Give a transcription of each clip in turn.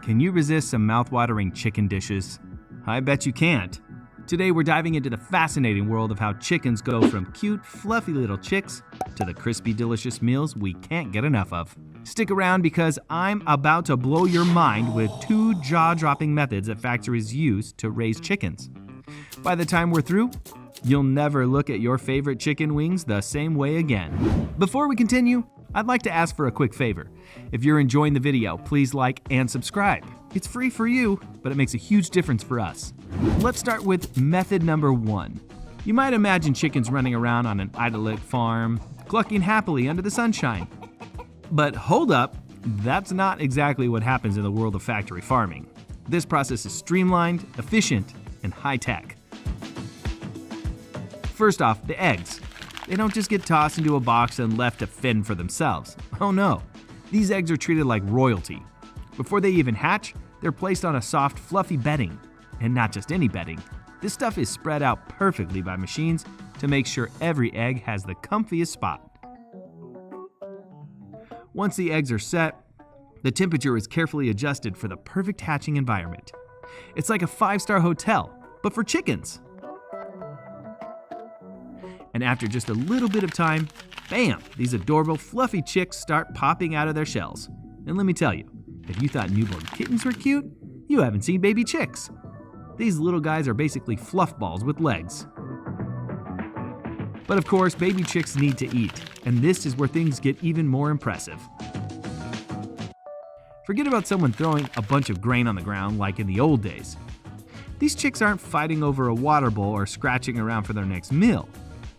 Can you resist some mouth-watering chicken dishes? I bet you can't. Today we're diving into the fascinating world of how chickens go from cute, fluffy little chicks to the crispy, delicious meals we can't get enough of. Stick around because I'm about to blow your mind with 2 jaw-dropping methods that factories use to raise chickens. By the time we're through, you'll never look at your favorite chicken wings the same way again. Before we continue, I'd like to ask for a quick favor. If you're enjoying the video, please like and subscribe. It's free for you, but it makes a huge difference for us. Let's start with method number 1. You might imagine chickens running around on an idyllic farm, clucking happily under the sunshine. But hold up, that's not exactly what happens in the world of factory farming. This process is streamlined, efficient, and high-tech. First off, the eggs. They don't just get tossed into a box and left to fend for themselves. Oh no, these eggs are treated like royalty. Before they even hatch, they're placed on a soft, fluffy bedding. And not just any bedding. This stuff is spread out perfectly by machines to make sure every egg has the comfiest spot. Once the eggs are set, the temperature is carefully adjusted for the perfect hatching environment. It's like a 5-star hotel, but for chickens. And after just a little bit of time, bam, these adorable fluffy chicks start popping out of their shells. And let me tell you, if you thought newborn kittens were cute, you haven't seen baby chicks. These little guys are basically fluff balls with legs. But of course, baby chicks need to eat, and this is where things get even more impressive. Forget about someone throwing a bunch of grain on the ground like in the old days. These chicks aren't fighting over a water bowl or scratching around for their next meal.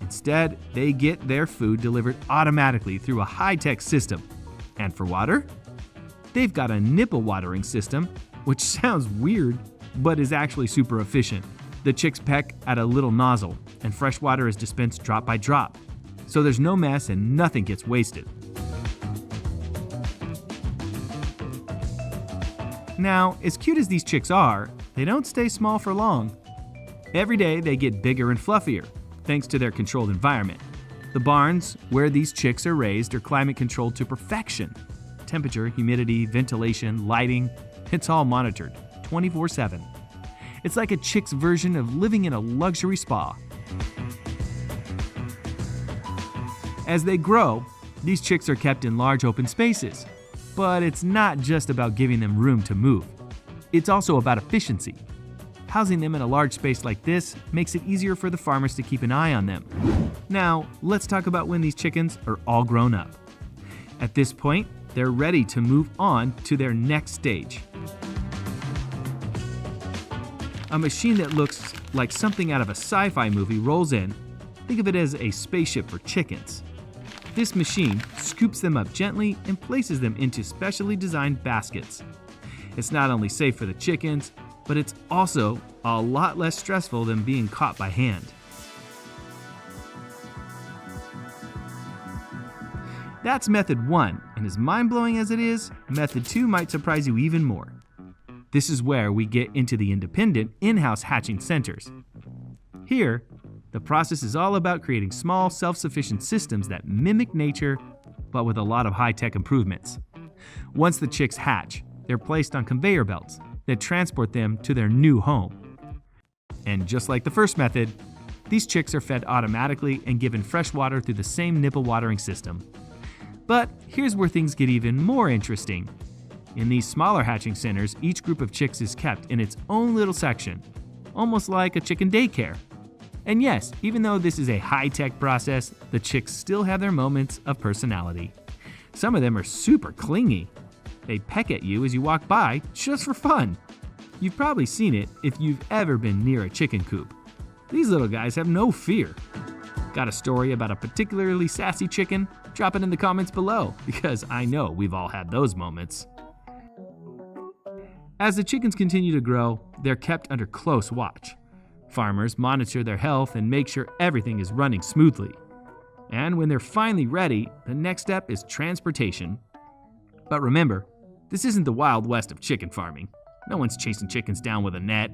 Instead, they get their food delivered automatically through a high-tech system. And for water? They've got a nipple watering system, which sounds weird, but is actually super efficient. The chicks peck at a little nozzle, and fresh water is dispensed drop by drop. So there's no mess and nothing gets wasted. Now, as cute as these chicks are, they don't stay small for long. Every day they get bigger and fluffier, thanks to their controlled environment. The barns where these chicks are raised are climate controlled to perfection. Temperature, humidity, ventilation, lighting, it's all monitored 24/7. It's like a chick's version of living in a luxury spa. As they grow, these chicks are kept in large open spaces. But it's not just about giving them room to move. It's also about efficiency. Housing them in a large space like this makes it easier for the farmers to keep an eye on them. Now, let's talk about when these chickens are all grown up. At this point, they're ready to move on to their next stage. A machine that looks like something out of a sci-fi movie rolls in. Think of it as a spaceship for chickens. This machine scoops them up gently and places them into specially designed baskets. It's not only safe for the chickens, but it's also a lot less stressful than being caught by hand. That's method 1, and as mind-blowing as it is, method 2 might surprise you even more. This is where we get into the independent, in-house hatching centers. Here, the process is all about creating small, self-sufficient systems that mimic nature, but with a lot of high-tech improvements. Once the chicks hatch, they're placed on conveyor belts that transport them to their new home. And just like the first method, these chicks are fed automatically and given fresh water through the same nipple watering system. But here's where things get even more interesting. In these smaller hatching centers, each group of chicks is kept in its own little section, almost like a chicken daycare. And yes, even though this is a high-tech process, the chicks still have their moments of personality. Some of them are super clingy. They peck at you as you walk by just for fun. You've probably seen it if you've ever been near a chicken coop. These little guys have no fear. Got a story about a particularly sassy chicken? Drop it in the comments below, because I know we've all had those moments. As the chickens continue to grow, they're kept under close watch. Farmers monitor their health and make sure everything is running smoothly. And when they're finally ready, the next step is transportation. But remember, this isn't the Wild West of chicken farming. No one's chasing chickens down with a net.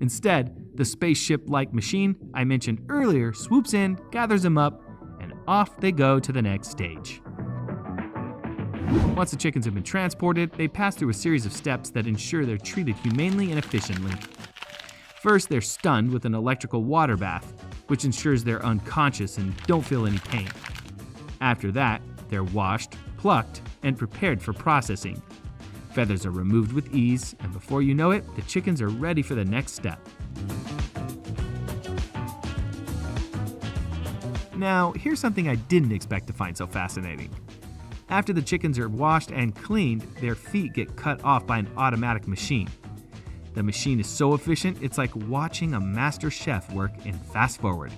Instead, the spaceship-like machine I mentioned earlier swoops in, gathers them up, and off they go to the next stage. Once the chickens have been transported, they pass through a series of steps that ensure they're treated humanely and efficiently. First, they're stunned with an electrical water bath, which ensures they're unconscious and don't feel any pain. After that, they're washed, plucked, and prepared for processing. Feathers are removed with ease, and before you know it, the chickens are ready for the next step. Now, here's something I didn't expect to find so fascinating. After the chickens are washed and cleaned, their feet get cut off by an automatic machine. The machine is so efficient, it's like watching a master chef work in fast forward.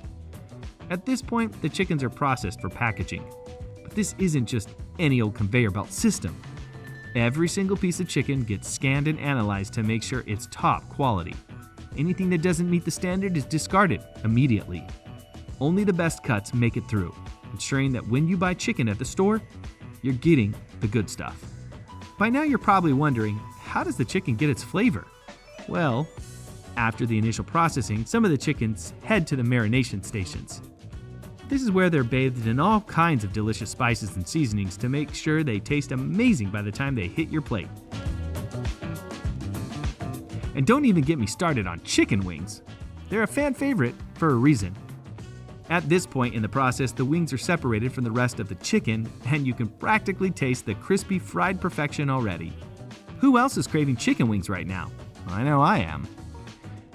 At this point, the chickens are processed for packaging. But this isn't just any old conveyor belt system. Every single piece of chicken gets scanned and analyzed to make sure it's top quality. Anything that doesn't meet the standard is discarded immediately. Only the best cuts make it through, ensuring that when you buy chicken at the store, you're getting the good stuff. By now you're probably wondering, how does the chicken get its flavor? Well, after the initial processing, some of the chickens head to the marination stations. This is where they're bathed in all kinds of delicious spices and seasonings to make sure they taste amazing by the time they hit your plate. And don't even get me started on chicken wings. They're a fan favorite for a reason. At this point in the process, the wings are separated from the rest of the chicken, and you can practically taste the crispy fried perfection already. Who else is craving chicken wings right now? I know I am.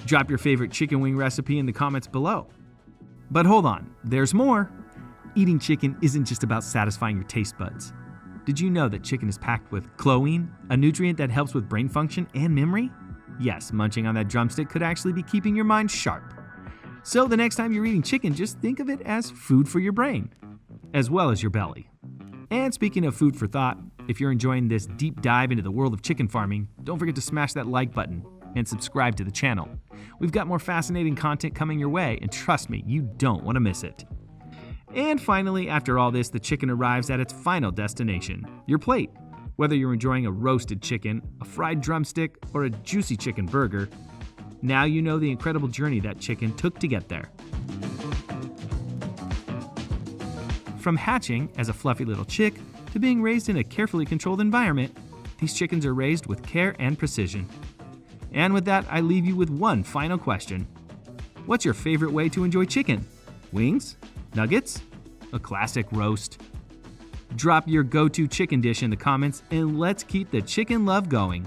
Drop your favorite chicken wing recipe in the comments below. But hold on, there's more. Eating chicken isn't just about satisfying your taste buds. Did you know that chicken is packed with cloine, a nutrient that helps with brain function and memory? Yes, munching on that drumstick could actually be keeping your mind sharp. So the next time you're eating chicken, just think of it as food for your brain, as well as your belly. And speaking of food for thought, if you're enjoying this deep dive into the world of chicken farming, don't forget to smash that like button and subscribe to the channel. We've got more fascinating content coming your way, and trust me, you don't want to miss it. And finally, after all this, the chicken arrives at its final destination, your plate. Whether you're enjoying a roasted chicken, a fried drumstick, or a juicy chicken burger, now you know the incredible journey that chicken took to get there. From hatching as a fluffy little chick to being raised in a carefully controlled environment, these chickens are raised with care and precision. And with that, I leave you with one final question. What's your favorite way to enjoy chicken? Wings? Nuggets? A classic roast? Drop your go-to chicken dish in the comments and let's keep the chicken love going.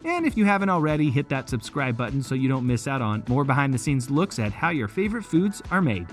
And if you haven't already, hit that subscribe button so you don't miss out on more behind-the-scenes looks at how your favorite foods are made.